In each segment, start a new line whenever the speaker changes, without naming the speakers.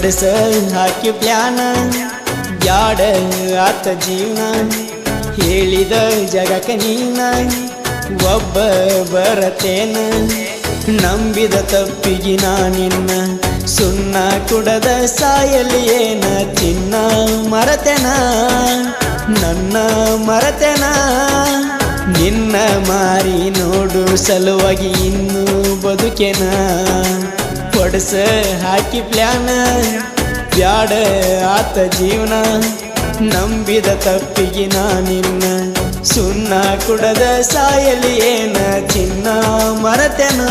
ಹೊಡೆಸ ಹಾಕಿ plan ಬ್ಯಾಡ ಆತ ಜೀವನ ಹೇಳಿದ ಜಗಕ ನೀನ ಒಬ್ಬ ಬರತೇನ ನಂಬಿದ ತಪ್ಪಿಗೆ ನಾನಿನ್ನ ಸುಣ್ಣ ಕುಡದ ಸಾಯಲಿ ಏನ ಚಿನ್ನ ಮರತೆನ ನನ್ನ ಮರತೆನ ನಿನ್ನ ಮಾರಿ ನೋಡು ಸಲುವಾಗಿ ಇನ್ನೂ ಬದುಕೆನ ಹೊಡೆಸ ಹಾಕಿ ಪ್ಲಾನ ಬ್ಯಾಡ ಆತ ಜೀವನ ನಂಬಿದ ತಪ್ಪಿಗೆ ನಾನಿನ್ನ ಸುಣ್ಣ ಕುಡದ ಸಾಯಲಿ ಏನ ಚಿನ್ನ ಮರತೆನ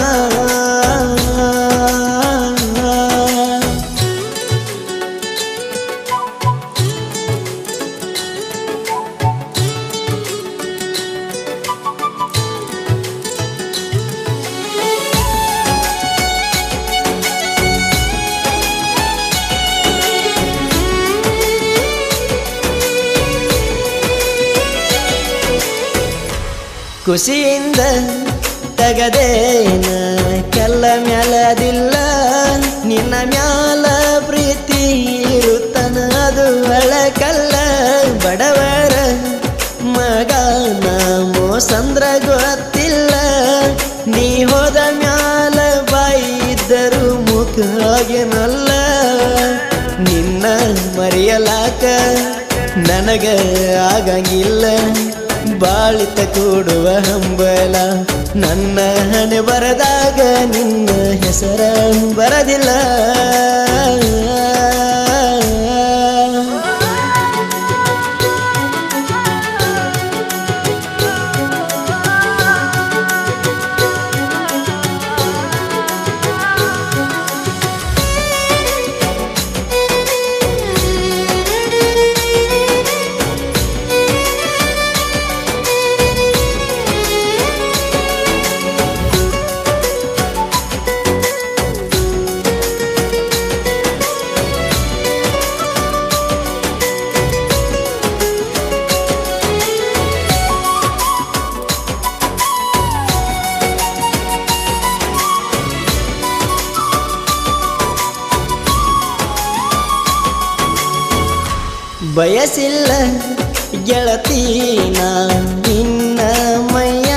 ಖುಷಿಯಿಂದ ತಗದೇನ ಕೆಲ್ಲ ಮ್ಯಾಲದಿಲ್ಲ ನಿನ್ನ ಮ್ಯಾಲ ಪ್ರೀತಿ ಇರುತ್ತನ ಅದು ಒಳಕಲ್ಲ ಬಡವರ ಮಗನ ಮೋಸಂದ್ರ ಗೊತ್ತಿಲ್ಲ ನೀ ಹೋದ ಮ್ಯಾಲ ಬಾಯಿ ಇದ್ದರು ಮುಖ ಹಾಗೆನಲ್ಲ ನಿನ್ನ ಮರೆಯಲಾಕ ನನಗ ಆಗಂಗಿಲ್ಲ ಬಾಳಿತ ಕೂಡುವ ಹಂಬಲ ನನ್ನ ಹಣೆ ಬರದಾಗ ನಿನ್ನ ಹೆಸರ ಬರದಿಲ್ಲ ಬಯಸಿಲ್ಲ ಗೆಳತೀನ ನಿನ್ನ ಮೈಯ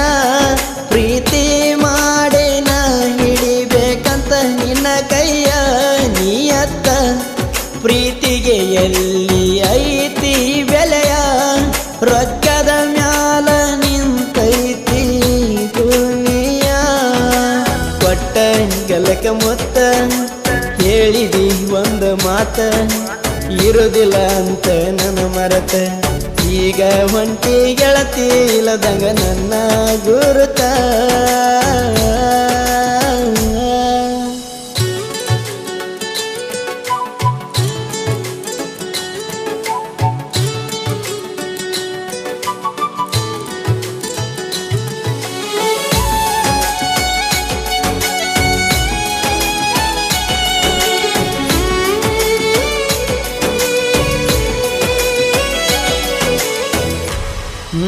ಪ್ರೀತಿ ಮಾಡೇನ ಹಿಡಿಬೇಕಂತ ನಿನ್ನ ಕೈಯ ನೀಯತ್ತ ಪ್ರೀತಿಗೆ ಎಲ್ಲಿ ಐತಿ ಬೆಲೆಯ ರೊಕ್ಕದ ಮ್ಯಾಲ ನಿಂತೈತಿ ದುನಿಯ ಕೊಟ್ಟ ಗಲಕ ಮೊತ್ತ ಹೇಳಿದಿ ಒಂದು ಮಾತ ಇರುದಿಲ್ಲ ಅಂತ ನನ್ನ ಮರತ ಈಗ ಹೊಂಟಿ ಗೆಳತಿ ಇಲ್ಲದಂಗ ನನ್ನ ಗುರುತ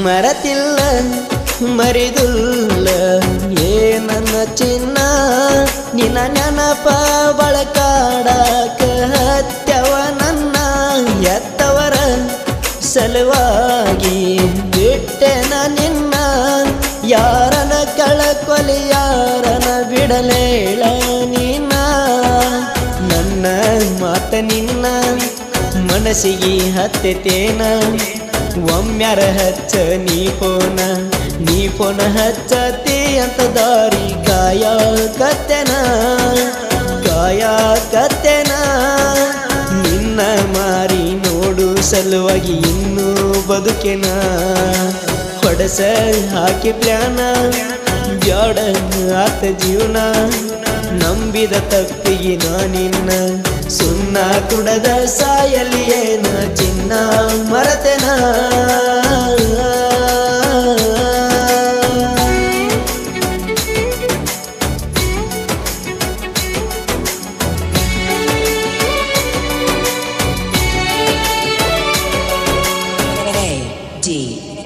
ಮರತಿಲ್ಲ ಮರಿದುಲ್ಲ ಏನನ್ನ ಚಿನ್ನ ನಿನ್ನ ನೆನಪ ಬಳಕಾಡಕ ಹತ್ಯವ ನನ್ನ ಎತ್ತವರ ಸಲುವಾಗಿ ಬಿಟ್ಟೆನ ನಿನ್ನ ಯಾರನ ಕಳಕೊಲಿ ಯಾರನ ಬಿಡಲೇಳ ನೀನ ನನ್ನ ಮಾತ ನಿನ್ನ ಮನಸ್ಸಿಗೆ ಹತ್ತೇನ ಒಮ್ಮ್ಯಾರ ಹಚ್ಚ ನೀ ಫೋನ ಹಚ್ಚತಿ ಅಂತ ದಾರಿ ಕಾಯ ಕತ್ತೆನ ನಿನ್ನ ಮಾರಿ ನೋಡು ಸಲುವಾಗಿ ಇನ್ನೂ ಬದುಕೆನ ಹೊಡೆಸ ಹಾಕಿ ಪ್ಲಾನ ಬ್ಯಾಡ ಆತ ಜೀವನ ನಂಬಿದ ತಪ್ಪಿಗೆ ನಾನಿನ್ನ ಸುಣ್ಣ ಕುಡದ ಸಾಯಲಿ ಏನ ಚಿನ್ನ ಮರತೆನ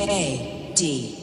A D